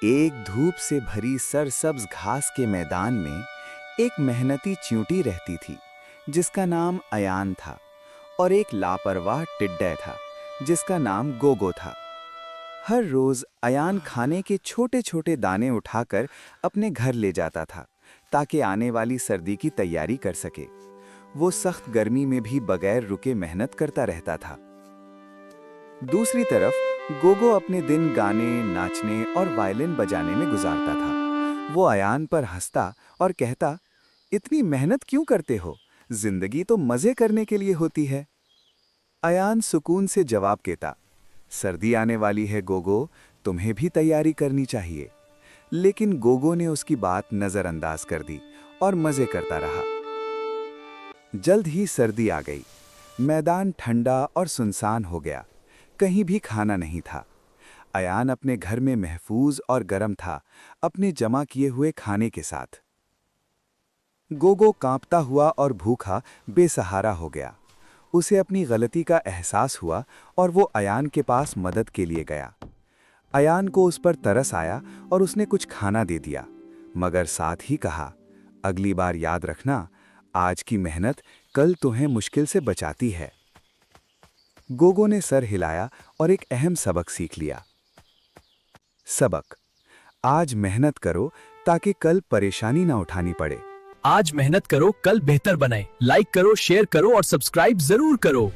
एक धूप से भरी सरसब्ज घास के मैदान में एक मेहनती चींटी रहती थी जिसका नाम अयान था और एक लापरवाह टिड्डा था जिसका नाम गोगो था। हर रोज अयान खाने के छोटे छोटे दाने उठाकर अपने घर ले जाता था ताकि आने वाली सर्दी की तैयारी कर सके। वो सख्त गर्मी में भी बगैर रुके मेहनत करता रहता था। दूसरी तरफ गोगो अपने दिन गाने, नाचने और वायलिन बजाने में गुजारता था। वो अयान पर हंसता और कहता, इतनी मेहनत क्यों करते हो? जिंदगी तो मजे करने के लिए होती है। अयान सुकून से जवाब देता, सर्दी आने वाली है गोगो, तुम्हें भी तैयारी करनी चाहिए। लेकिन गोगो ने उसकी बात नजरअंदाज कर दी और मजे करता रहा। जल्द ही सर्दी आ गई। मैदान ठंडा और सुनसान हो गया। कहीं भी खाना नहीं था। अयान अपने घर में महफूज और गर्म था, अपने जमा किए हुए खाने के साथ। गोगो कांपता हुआ और भूखा बेसहारा हो गया। उसे अपनी गलती का एहसास हुआ और वो अयान के पास मदद के लिए गया। अयान को उस पर तरस आया और उसने कुछ खाना दे दिया, मगर साथ ही कहा, अगली बार याद रखना, आज की मेहनत कल तुम्हें मुश्किल से बचाती है। गोगो ने सर हिलाया और एक अहम सबक सीख लिया। सबक: आज मेहनत करो ताकि कल परेशानी ना उठानी पड़े। आज मेहनत करो, कल बेहतर बनाए। लाइक करो, शेयर करो और सब्सक्राइब जरूर करो।